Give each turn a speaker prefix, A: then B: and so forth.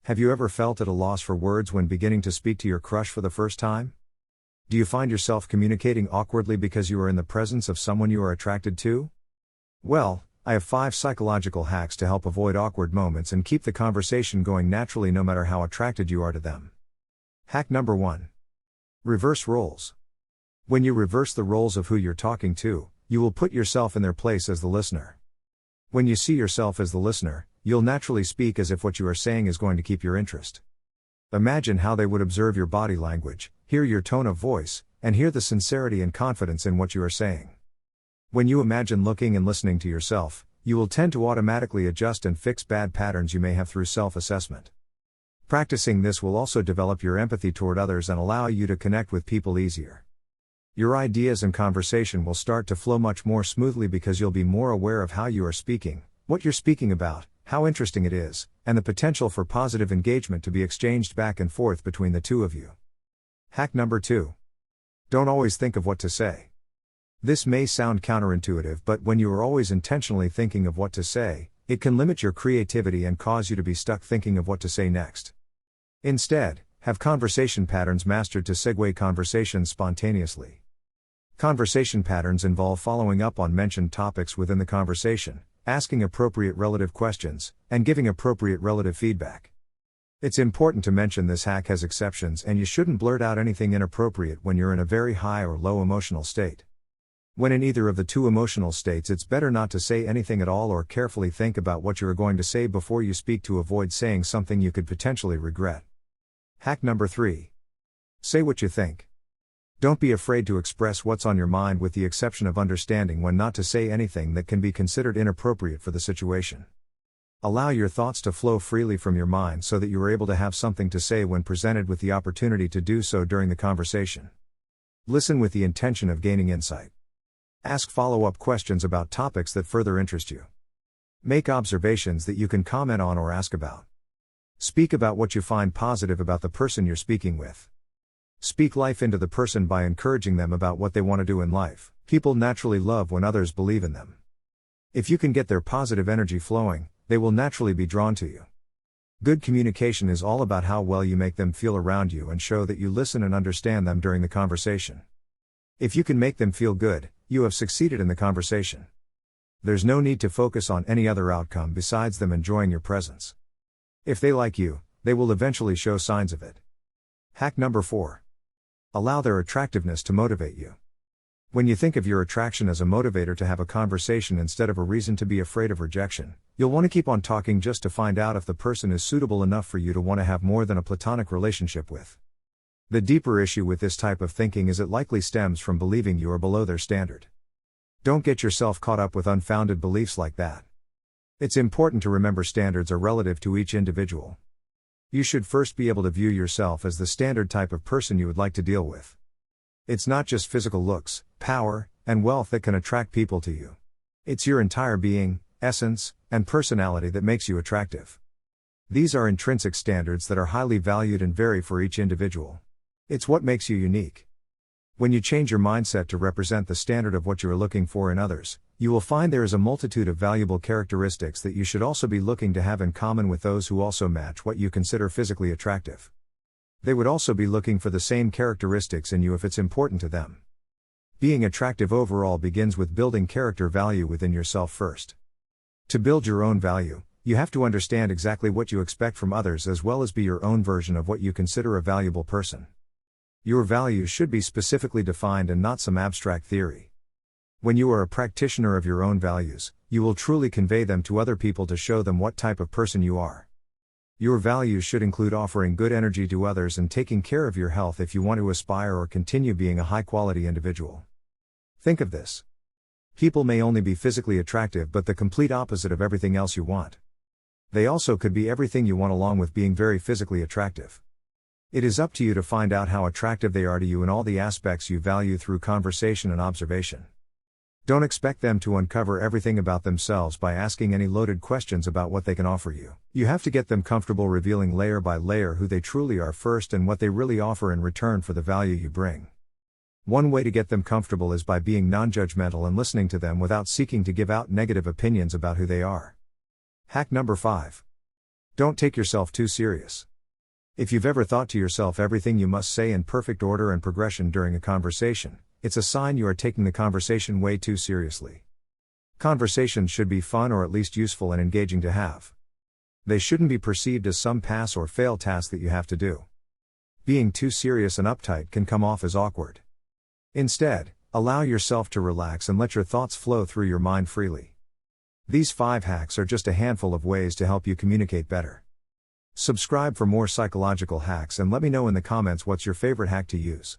A: Have you ever felt at a loss for words when beginning to speak to your crush for the first time? Do you find yourself communicating awkwardly because you are in the presence of someone you are attracted to? Well, I have 5 psychological hacks to help avoid awkward moments and keep the conversation going naturally no matter how attracted you are to them. Hack number 1. Reverse roles. When you reverse the roles of who you're talking to, you will put yourself in their place as the listener. When you see yourself as the listener, you'll naturally speak as if what you are saying is going to keep your interest. Imagine how they would observe your body language, hear your tone of voice, and hear the sincerity and confidence in what you are saying. When you imagine looking and listening to yourself, you will tend to automatically adjust and fix bad patterns you may have through self-assessment. Practicing this will also develop your empathy toward others and allow you to connect with people easier. Your ideas and conversation will start to flow much more smoothly because you'll be more aware of how you are speaking, what you're speaking about, how interesting it is, and the potential for positive engagement to be exchanged back and forth between the two of you. Hack number 2. Don't always think of what to say. This may sound counterintuitive, but when you are always intentionally thinking of what to say, it can limit your creativity and cause you to be stuck thinking of what to say next. Instead, have conversation patterns mastered to segue conversations spontaneously. Conversation patterns involve following up on mentioned topics within the conversation, asking appropriate relative questions, and giving appropriate relative feedback. It's important to mention this hack has exceptions and you shouldn't blurt out anything inappropriate when you're in a very high or low emotional state. When in either of the two emotional states, it's better not to say anything at all or carefully think about what you are going to say before you speak to avoid saying something you could potentially regret. Hack number 3. Say what you think. Don't be afraid to express what's on your mind, with the exception of understanding when not to say anything that can be considered inappropriate for the situation. Allow your thoughts to flow freely from your mind so that you are able to have something to say when presented with the opportunity to do so during the conversation. Listen with the intention of gaining insight. Ask follow-up questions about topics that further interest you. Make observations that you can comment on or ask about. Speak about what you find positive about the person you're speaking with. Speak life into the person by encouraging them about what they want to do in life. People naturally love when others believe in them. If you can get their positive energy flowing, they will naturally be drawn to you. Good communication is all about how well you make them feel around you and show that you listen and understand them during the conversation. If you can make them feel good, you have succeeded in the conversation. There's no need to focus on any other outcome besides them enjoying your presence. If they like you, they will eventually show signs of it. Hack number 4. Allow their attractiveness to motivate you. When you think of your attraction as a motivator to have a conversation instead of a reason to be afraid of rejection, you'll want to keep on talking just to find out if the person is suitable enough for you to want to have more than a platonic relationship with. The deeper issue with this type of thinking is it likely stems from believing you are below their standard. Don't get yourself caught up with unfounded beliefs like that. It's important to remember standards are relative to each individual. You should first be able to view yourself as the standard type of person you would like to deal with. It's not just physical looks, power, and wealth that can attract people to you. It's your entire being, essence, and personality that makes you attractive. These are intrinsic standards that are highly valued and vary for each individual. It's what makes you unique. When you change your mindset to represent the standard of what you are looking for in others, you will find there is a multitude of valuable characteristics that you should also be looking to have in common with those who also match what you consider physically attractive. They would also be looking for the same characteristics in you if it's important to them. Being attractive overall begins with building character value within yourself first. To build your own value, you have to understand exactly what you expect from others as well as be your own version of what you consider a valuable person. Your values should be specifically defined and not some abstract theory. When you are a practitioner of your own values, you will truly convey them to other people to show them what type of person you are. Your values should include offering good energy to others and taking care of your health if you want to aspire or continue being a high-quality individual. Think of this. People may only be physically attractive but the complete opposite of everything else you want. They also could be everything you want along with being very physically attractive. It is up to you to find out how attractive they are to you in all the aspects you value through conversation and observation. Don't expect them to uncover everything about themselves by asking any loaded questions about what they can offer you. You have to get them comfortable revealing layer by layer who they truly are first and what they really offer in return for the value you bring. One way to get them comfortable is by being non-judgmental and listening to them without seeking to give out negative opinions about who they are. Hack number 5. Don't take yourself too serious. If you've ever thought to yourself everything you must say in perfect order and progression during a conversation, it's a sign you are taking the conversation way too seriously. Conversations should be fun or at least useful and engaging to have. They shouldn't be perceived as some pass or fail task that you have to do. Being too serious and uptight can come off as awkward. Instead, allow yourself to relax and let your thoughts flow through your mind freely. These 5 hacks are just a handful of ways to help you communicate better. Subscribe for more psychological hacks and let me know in the comments what's your favorite hack to use.